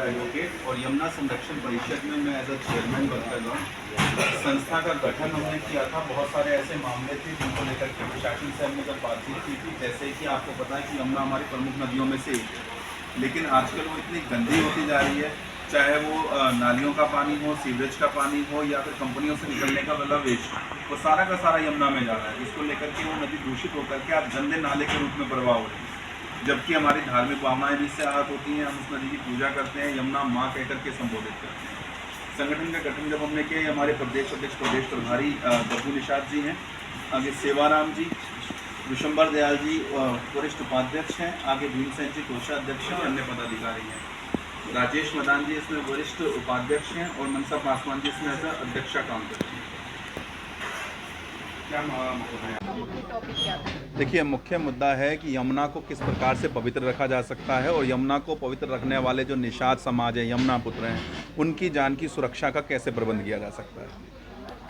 Advocate और यमुना संरक्षण परिषद में मैं एज अ चेयरमैन वर्क कर रहा हूँ। संस्था का गठन हमने किया था, बहुत सारे ऐसे मामले थे जिनको लेकर के प्रशासन से हमने जब बातचीत की थी, जैसे कि आपको पता है कि यमुना हमारी प्रमुख नदियों में से एक है, लेकिन आजकल वो इतनी गंदी होती जा रही है, चाहे वो नालियों का पानी हो, सीवरेज का पानी हो या फिर कंपनियों से निकलने का वाला वेस्ट, वो सारा का सारा यमुना में जा रहा है, जिसको लेकर के वो नदी दूषित होकर के आज गंदे नाले के रूप में प्रवाह हो रही है। जबकि हमारी धार्मिक भावनाएं भी इससे आहत होती हैं। हम उस नदी की पूजा करते हैं, यमुना माँ कहकर के संबोधित करते हैं। संगठन का गठन जब हमने किया, हमारे प्रदेश अध्यक्ष प्रदेश प्रभारी बब्बू निषाद जी हैं, आगे सेवाराम जी, विशंबर दयाल जी वरिष्ठ उपाध्यक्ष हैं, आगे भीमसेन जी कोषाध्यक्ष हैं और अन्य पदाधिकारी हैं। राजेश मदान जी इसमें वरिष्ठ उपाध्यक्ष हैं और मनसा पासवान जी इसमें एज अध्यक्षा काम करते हैं। क्या देखिए, मुख्य मुद्दा है कि यमुना को किस प्रकार से पवित्र रखा जा सकता है और यमुना को पवित्र रखने वाले जो निषाद समाज है, यमुना पुत्र हैं, उनकी जान की सुरक्षा का कैसे प्रबंध किया जा सकता है।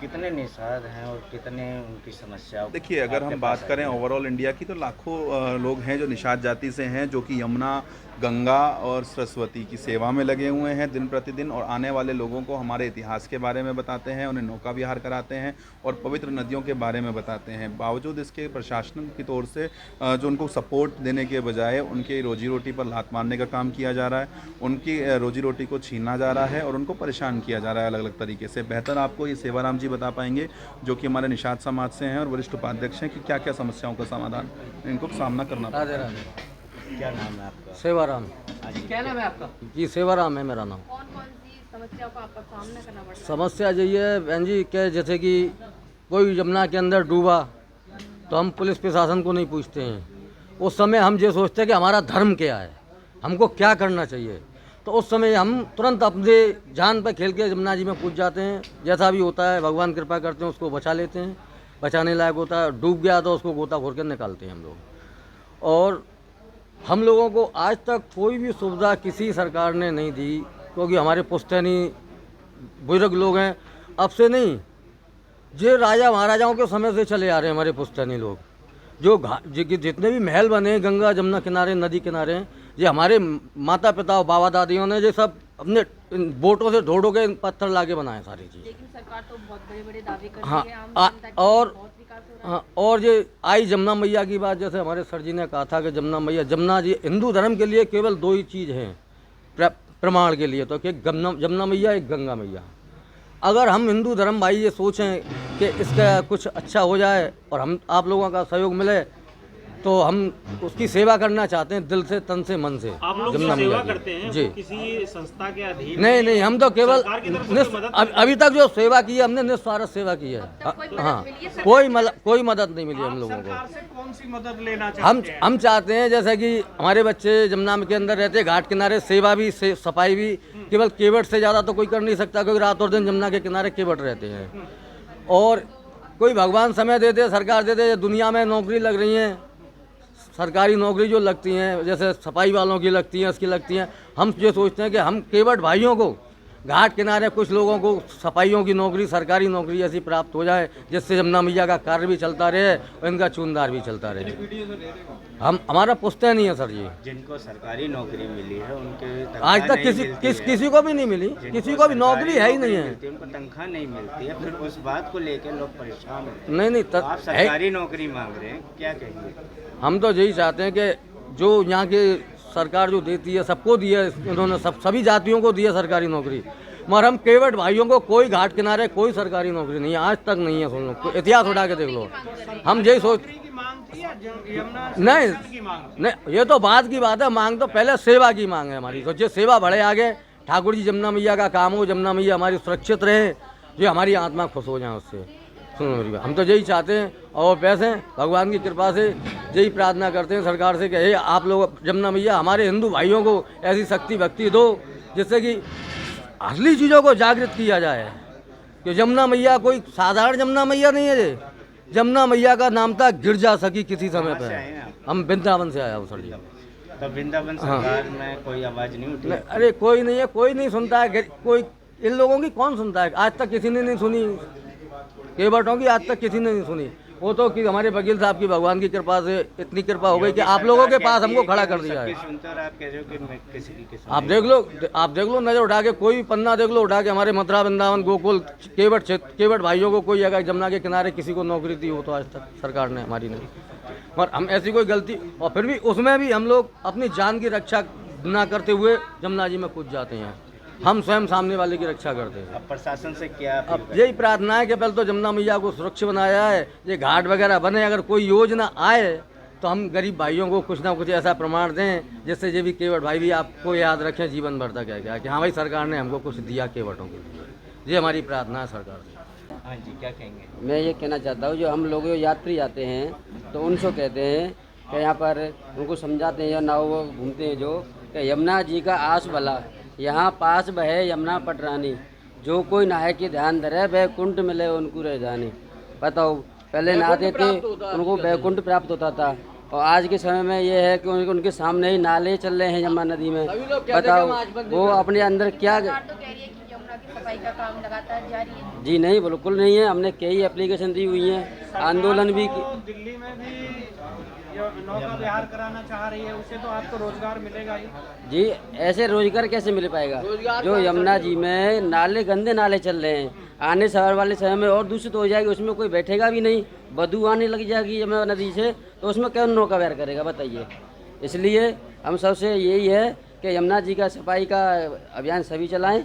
कितने निषाद हैं और कितने उनकी समस्याओं। देखिए, अगर हम बात करें ओवरऑल इंडिया की, तो लाखों लोग हैं जो निषाद जाति से हैं, जो कि यमुना, गंगा और सरस्वती की सेवा में लगे हुए हैं दिन प्रतिदिन, और आने वाले लोगों को हमारे इतिहास के बारे में बताते हैं, उन्हें नौका विहार कराते हैं और पवित्र नदियों के बारे में बताते हैं। बावजूद इसके प्रशासन की तौर से जो उनको सपोर्ट देने के बजाय उनकी रोजी रोटी पर लात मारने का काम किया जा रहा है, उनकी रोजी रोटी को छीना जा रहा है और उनको परेशान किया जा रहा है अलग अलग तरीके से। बेहतर आपको ये सेवाराम जी बता पाएंगे, जो कि हमारे निषाद समाज से हैं और वरिष्ठ उपाध्यक्ष हैं, कि क्या क्या समस्याओं का समाधान इनको सामना करना पड़ता है। क्या नाम है आपका? सेवाराम। क्या नाम है आपका? जी सेवाराम है मेरा नाम। कौन कौन सी समस्याओं का आपका सामना करना पड़ता है? समस्या यही है बहन जी कि जैसे कि कोई यमुना के अंदर डूबा तो हम पुलिस प्रशासन को नहीं पूछते हैं। उस समय हम ये सोचते हैं कि हमारा धर्म क्या है, हमको क्या करना चाहिए, तो उस समय हम तुरंत अपने जान पर खेल के यमुना जी में कूद जाते हैं। जैसा भी होता है भगवान कृपा करते हैं, उसको बचा लेते हैं, बचाने लायक होता है। डूब गया तो उसको गोता खोल कर निकालते हैं हम लोग। और हम लोगों को आज तक कोई भी सुविधा किसी सरकार ने नहीं दी, क्योंकि हमारे पुश्तैनी बुजुर्ग लोग हैं, अब से नहीं, ये राजा महाराजाओं के समय से चले आ रहे हैं हमारे पुश्तैनी लोग। जो जितने भी महल बने गंगा जमुना किनारे, नदी किनारे, ये हमारे माता पिता और बाबा दादियों ने ये सब अपने बोटों से ढो के पत्थर लाके बनाए सारी चीज़। लेकिन सरकार तो बहुत बड़े बड़े दावे कर हाँ, रही है, आम जनता की और बहुत विकास हो रहा है। हाँ, और ये आई जमुना मैया की बात, जैसे हमारे सर जी ने कहा था कि जमुना मैया, जमुना जी हिंदू धर्म के लिए केवल दो ही चीज़ हैं प्रमाण के लिए, तो कि जमुना मैया, एक गंगा मैया। अगर हम हिंदू धर्म भाई ये सोचें कि इसका कुछ अच्छा हो जाए और हम आप लोगों का सहयोग मिले, तो हम उसकी सेवा करना चाहते हैं दिल से, तन से, मन से। आप लोग जो सेवा करते हैं वो किसी संस्था के अधीन? नहीं, हम तो केवल अभी तक जो सेवा की है हमने निस्वार्थ सेवा की है। हाँ, कोई मदद नहीं मिली हम लोगों को। सरकार से कौन सी मदद लेना चाहते हैं? हम चाहते हैं जैसे कि हमारे बच्चे जमुना के अंदर रहते हैं, घाट किनारे, सेवा भी, सफाई भी, केवल केवट से ज़्यादा तो कोई कर नहीं सकता, क्योंकि रात और दिन जमुना के किनारे केवट रहते हैं। और कोई भगवान समय देते, सरकार देते, दुनिया में नौकरी लग रही हैं, सरकारी नौकरी जो लगती हैं, जैसे सफाई वालों की लगती हैं, इसकी लगती हैं। हम ये सोचते हैं कि हम केवट भाइयों को घाट किनारे कुछ लोगों को सफाइयों की नौकरी, सरकारी नौकरी ऐसी प्राप्त हो जाए, जिससे यमुना मैया का कार्य भी चलता रहे और इनका चूनदार भी चलता रहे। हमारा पुश्तैनी नहीं है सर जी। जिनको सरकारी नौकरी मिली है उनके आज तक किसी को भी नहीं मिली, किसी को भी नौकरी है ही नहीं है, उनको तनख्वाह नहीं मिलती है। फिर उस बात को लेकर लोग परेशान होते हैं। नहीं आप सरकारी नौकरी मांग रहे हैं, क्या कहेंगे? हम तो यही चाहते हैं कि जो यहाँ की सरकार जो देती है, सबको दी है, इन्होंने सभी जातियों को दी है सरकारी नौकरी, मगर हम केवट भाइयों को कोई घाट किनारे कोई सरकारी नौकरी नहीं है, आज तक नहीं है। सुन लो, इतिहास उठा के देख लो। हम यही सोच नहीं, ये तो बाद की बात है। मांग तो पहले सेवा की मांग है हमारी। सोचिए, सेवा बढ़े आगे, ठाकुर जी जमुना मैया का काम हो, जमुना मैया हमारी सुरक्षित रहे, जो हमारी आत्मा खुश हो जाए उससे। सुनो मेरी बात, हम तो यही चाहते हैं। और वैसे भगवान की कृपा से यही प्रार्थना करते हैं सरकार से कि हे आप लोग जमुना मैया हमारे हिंदू भाइयों को ऐसी शक्ति भक्ति दो, जिससे कि असली चीज़ों को जागृत किया जाए। कि जमुना मैया कोई साधारण जमुना मैया नहीं है। ये जमुना मैया का नाम था गिरजा सखी किसी समय पर। हम वृंदावन से आया हूँ सर जी। तो वृंदावन सरकार में कोई आवाज़ नहीं उठी? अरे कोई नहीं है, कोई नहीं सुनता है। कोई इन लोगों की कौन सुनता है? आज तक किसी ने नहीं सुनी, केवटों की आज तक किसी ने नहीं सुनी। वो तो कि हमारे वकील साहब की भगवान की कृपा से इतनी कृपा हो गई कि आप लोगों के पास हमको खड़ा कर दिया है। सुनते हो और आप कह रहे हो कि मैं किसी की आप देख लो नज़र उठा के, कोई भी पन्ना देख लो उठा के, हमारे मथुरा वृंदावन गोकुल केवट भाइयों को कोई अगर जमुना के किनारे किसी को नौकरी दी हो तो आज तक सरकार ने हमारी नहीं। और हम ऐसी कोई गलती, और फिर भी उसमें भी हम लोग अपनी जान की रक्षा ना करते हुए जमुना जी में कूद जाते हैं। हम स्वयं सामने वाले की रक्षा करते हैं। अब प्रशासन से क्या अपील अब यही प्रार्थना है कि पहले तो जमुना मैया को सुरक्षित बनाया है, ये घाट वगैरह बने, अगर कोई योजना आए तो हम गरीब भाइयों को कुछ ना कुछ ऐसा प्रमाण दें जिससे ये भी केवट भाई भी आपको याद रखें जीवन भर तक है क्या कि हाँ भाई सरकार ने हमको कुछ दिया केवटों के लिए। ये हमारी प्रार्थना है सरकार से। हाँ जी, क्या कहेंगे? मैं ये कहना चाहता हूँ, जो हम लोग जो यात्री आते हैं तो उनसे कहते हैं कि यहाँ पर उनको समझाते हैं या नाव वो घूमते हैं जो कि यमुना जी का आस भला, यहाँ पास बहे यमुना पटरानी, जो कोई नहाए के ध्यान धरे बैकुंठ मिले उनको रह जाने। बताओ, पहले नहाते थे उनको बैकुंठ प्राप्त होता था, और आज के समय में ये है कि उनके सामने ही नाले चल रहे हैं यमुना नदी में। बताओ वो अपने अंदर क्या। सरकार तो कह रही है कि यमुना की सफाई का काम लगातार जारी है। जी नहीं, बिल्कुल नहीं है। हमने कई एप्लीकेशन दी हुई हैं, आंदोलन भी दिल्ली में भी नौका विहार कराना चाह रही है, उससे तो आपको रोजगार मिलेगा ही। जी, ऐसे रोजगार कैसे मिल पाएगा? जो यमुना जी में नाले, गंदे नाले चल रहे हैं, आने वाले समय में और दूषित हो जाएगी, उसमें कोई बैठेगा भी नहीं, बदबू आने लग जाएगी यमुना नदी से, तो उसमें कौन नौका विहार करेगा बताइए। इसलिए हम सबसे यही है कि यमुना जी का सफाई का अभियान सभी चलाएं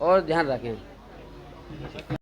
और ध्यान रखें।